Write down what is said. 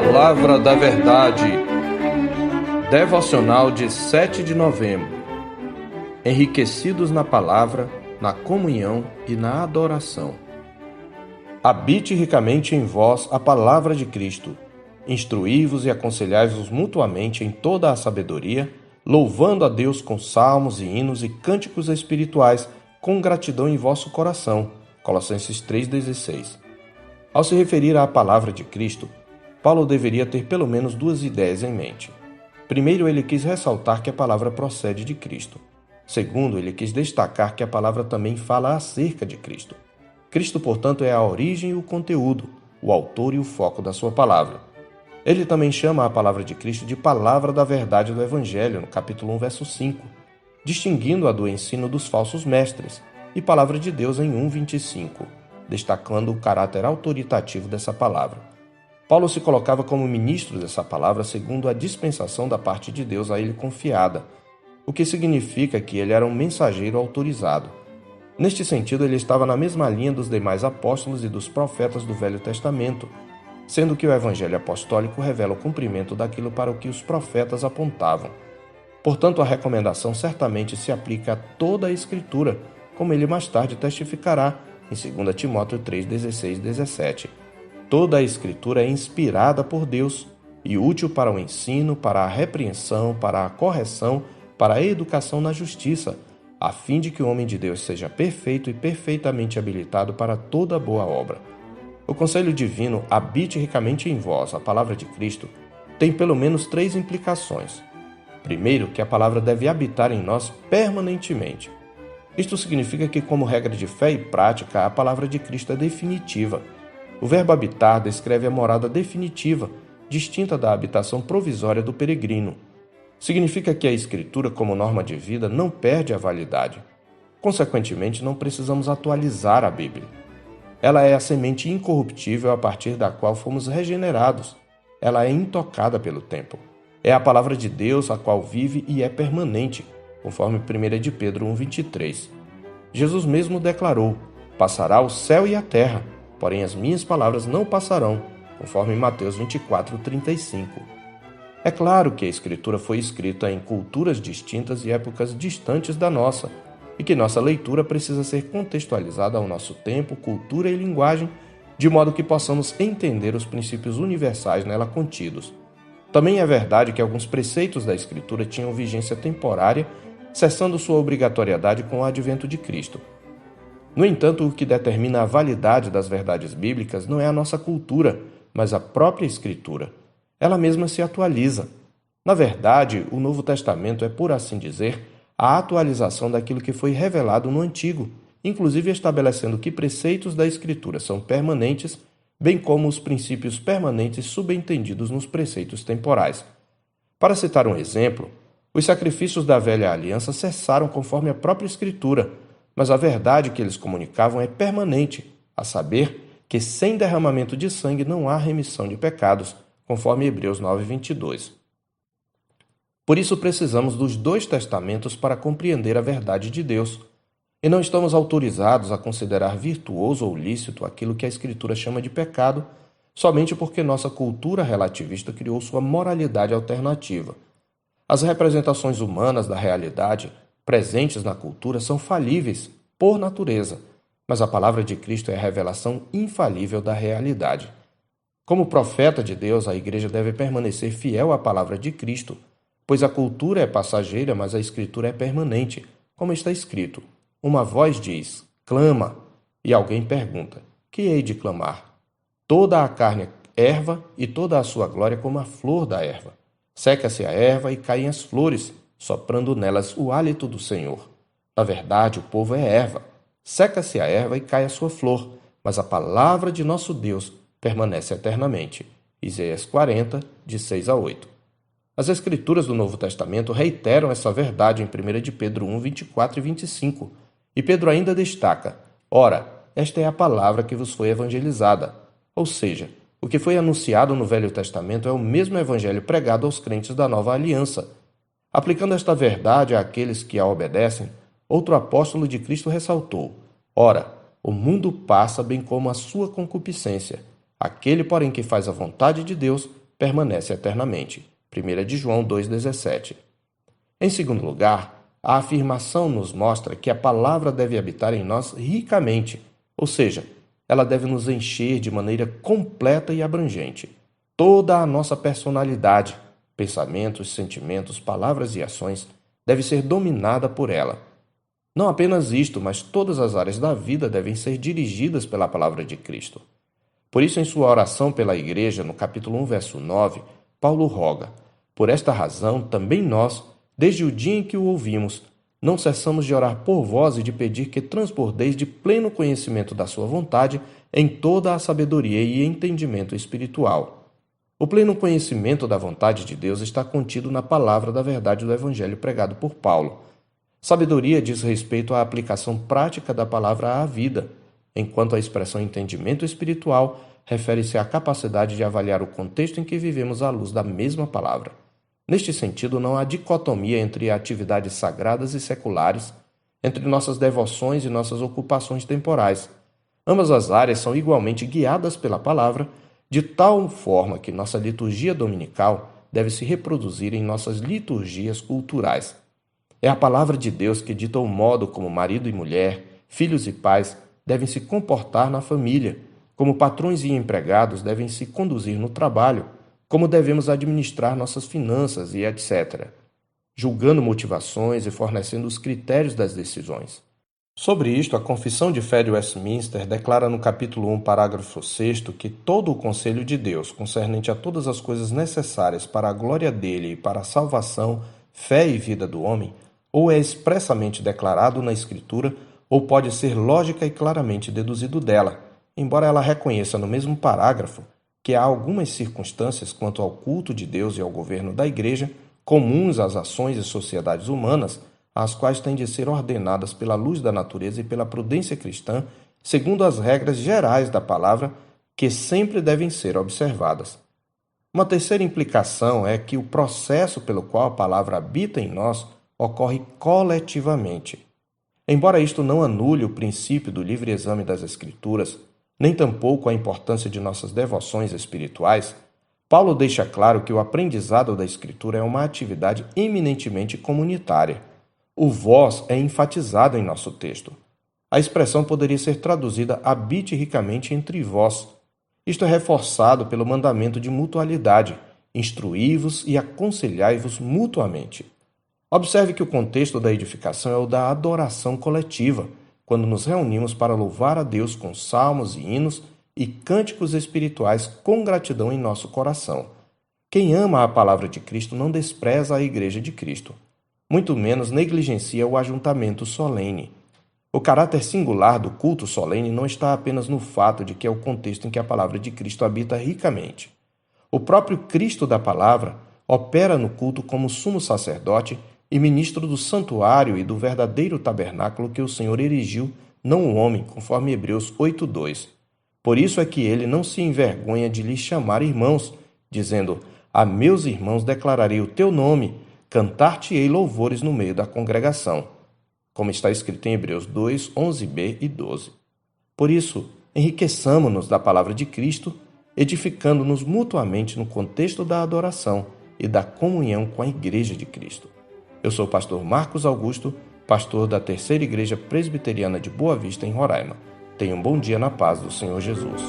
Palavra da Verdade, devocional de 7 de novembro. Enriquecidos na palavra, na comunhão e na adoração. Habite ricamente em vós a palavra de Cristo. Instruí-vos e aconselhai-vos mutuamente em toda a sabedoria, louvando a Deus com salmos e hinos e cânticos espirituais, com gratidão em vosso coração. Colossenses 3,16. Ao se referir à palavra de Cristo, Paulo deveria ter pelo menos duas ideias em mente. Primeiro, ele quis ressaltar que a palavra procede de Cristo. Segundo, ele quis destacar que a palavra também fala acerca de Cristo. Cristo, portanto, é a origem e o conteúdo, o autor e o foco da sua palavra. Ele também chama a palavra de Cristo de palavra da verdade do Evangelho, no capítulo 1, verso 5, distinguindo-a do ensino dos falsos mestres, e palavra de Deus em 1,25, destacando o caráter autoritativo dessa palavra. Paulo se colocava como ministro dessa palavra segundo a dispensação da parte de Deus a ele confiada, o que significa que ele era um mensageiro autorizado. Neste sentido, ele estava na mesma linha dos demais apóstolos e dos profetas do Velho Testamento, sendo que o Evangelho apostólico revela o cumprimento daquilo para o que os profetas apontavam. Portanto, a recomendação certamente se aplica a toda a Escritura, como ele mais tarde testificará em 2 Timóteo 3:16 e 17. Toda a Escritura é inspirada por Deus e útil para o ensino, para a repreensão, para a correção, para a educação na justiça, a fim de que o homem de Deus seja perfeito e perfeitamente habilitado para toda boa obra. O conselho divino habite ricamente em vós, a palavra de Cristo, tem pelo menos 3 implicações. Primeiro, que a palavra deve habitar em nós permanentemente. Isto significa que, como regra de fé e prática, a palavra de Cristo é definitiva. O verbo habitar descreve a morada definitiva, distinta da habitação provisória do peregrino. Significa que a Escritura, como norma de vida, não perde a validade. Consequentemente, não precisamos atualizar a Bíblia. Ela é a semente incorruptível a partir da qual fomos regenerados. Ela é intocada pelo tempo. É a palavra de Deus a qual vive e é permanente, conforme 1 de Pedro 1,23. Jesus mesmo declarou: passará o céu e a terra, porém as minhas palavras não passarão, conforme Mateus 24:35. É claro que a Escritura foi escrita em culturas distintas e épocas distantes da nossa, e que nossa leitura precisa ser contextualizada ao nosso tempo, cultura e linguagem, de modo que possamos entender os princípios universais nela contidos. Também é verdade que alguns preceitos da Escritura tinham vigência temporária, cessando sua obrigatoriedade com o advento de Cristo. No entanto, o que determina a validade das verdades bíblicas não é a nossa cultura, mas a própria Escritura. Ela mesma se atualiza. Na verdade, o Novo Testamento é, por assim dizer, a atualização daquilo que foi revelado no Antigo, inclusive estabelecendo que preceitos da Escritura são permanentes, bem como os princípios permanentes subentendidos nos preceitos temporais. Para citar um exemplo, os sacrifícios da velha aliança cessaram conforme a própria Escritura, mas a verdade que eles comunicavam é permanente, a saber que sem derramamento de sangue não há remissão de pecados, conforme Hebreus 9:22. Por isso precisamos dos 2 testamentos para compreender a verdade de Deus, e não estamos autorizados a considerar virtuoso ou lícito aquilo que a Escritura chama de pecado, somente porque nossa cultura relativista criou sua moralidade alternativa. As representações humanas da realidade presentes na cultura são falíveis por natureza, mas a palavra de Cristo é a revelação infalível da realidade. Como profeta de Deus, a igreja deve permanecer fiel à palavra de Cristo, pois a cultura é passageira, mas a Escritura é permanente, como está escrito. Uma voz diz: clama, e alguém pergunta: que hei de clamar? Toda a carne é erva e toda a sua glória como a flor da erva. Seca-se a erva e caem as flores, soprando nelas o hálito do Senhor. Na verdade, o povo é erva. Seca-se a erva e cai a sua flor, mas a palavra de nosso Deus permanece eternamente. Isaías 40, de 6-8. As Escrituras do Novo Testamento reiteram essa verdade em 1 de Pedro 1, 24 e 25. E Pedro ainda destaca: ora, esta é a palavra que vos foi evangelizada. Ou seja, o que foi anunciado no Velho Testamento é o mesmo evangelho pregado aos crentes da Nova Aliança. Aplicando esta verdade àqueles que a obedecem, outro apóstolo de Cristo ressaltou: ora, o mundo passa bem como a sua concupiscência. Aquele, porém, que faz a vontade de Deus permanece eternamente. 1 de João 2,17. Em segundo lugar, a afirmação nos mostra que a palavra deve habitar em nós ricamente, ou seja, ela deve nos encher de maneira completa e abrangente. Toda a nossa personalidade, pensamentos, sentimentos, palavras e ações deve ser dominada por ela. Não apenas isto, mas todas as áreas da vida devem ser dirigidas pela palavra de Cristo. Por isso, em sua oração pela Igreja, no capítulo 1, verso 9, Paulo roga: por esta razão, também nós, desde o dia em que o ouvimos, não cessamos de orar por vós e de pedir que transbordeis de pleno conhecimento da sua vontade em toda a sabedoria e entendimento espiritual. O pleno conhecimento da vontade de Deus está contido na palavra da verdade do Evangelho pregado por Paulo. Sabedoria diz respeito à aplicação prática da palavra à vida, enquanto a expressão entendimento espiritual refere-se à capacidade de avaliar o contexto em que vivemos à luz da mesma palavra. Neste sentido, não há dicotomia entre atividades sagradas e seculares, entre nossas devoções e nossas ocupações temporais. Ambas as áreas são igualmente guiadas pela palavra, de tal forma que nossa liturgia dominical deve se reproduzir em nossas liturgias culturais. É a palavra de Deus que dita o modo como marido e mulher, filhos e pais devem se comportar na família, como patrões e empregados devem se conduzir no trabalho, como devemos administrar nossas finanças e etc., julgando motivações e fornecendo os critérios das decisões. Sobre isto, a Confissão de Fé de Westminster declara no capítulo 1, parágrafo 6º, que todo o conselho de Deus, concernente a todas as coisas necessárias para a glória dele e para a salvação, fé e vida do homem, ou é expressamente declarado na Escritura, ou pode ser lógica e claramente deduzido dela, embora ela reconheça no mesmo parágrafo que há algumas circunstâncias quanto ao culto de Deus e ao governo da Igreja, comuns às ações e sociedades humanas, as quais têm de ser ordenadas pela luz da natureza e pela prudência cristã, segundo as regras gerais da palavra, que sempre devem ser observadas. Uma terceira implicação é que o processo pelo qual a palavra habita em nós ocorre coletivamente. Embora isto não anule o princípio do livre exame das Escrituras, nem tampouco a importância de nossas devoções espirituais, Paulo deixa claro que o aprendizado da Escritura é uma atividade eminentemente comunitária. O vós é enfatizado em nosso texto. A expressão poderia ser traduzida habite ricamente entre vós. Isto é reforçado pelo mandamento de mutualidade, instruí-vos e aconselhai-vos mutuamente. Observe que o contexto da edificação é o da adoração coletiva, quando nos reunimos para louvar a Deus com salmos e hinos e cânticos espirituais com gratidão em nosso coração. Quem ama a palavra de Cristo não despreza a Igreja de Cristo, muito menos negligencia o ajuntamento solene. O caráter singular do culto solene não está apenas no fato de que é o contexto em que a palavra de Cristo habita ricamente. O próprio Cristo da palavra opera no culto como sumo sacerdote e ministro do santuário e do verdadeiro tabernáculo que o Senhor erigiu, não o homem, conforme Hebreus 8:2. Por isso é que ele não se envergonha de lhes chamar irmãos, dizendo: a meus irmãos declararei o teu nome, cantar-te-ei louvores no meio da congregação, como está escrito em Hebreus 2, 11b e 12. Por isso, enriqueçamo-nos da palavra de Cristo, edificando-nos mutuamente no contexto da adoração e da comunhão com a Igreja de Cristo. Eu sou o pastor Marcos Augusto, pastor da Terceira Igreja Presbiteriana de Boa Vista, em Roraima. Tenha um bom dia na paz do Senhor Jesus.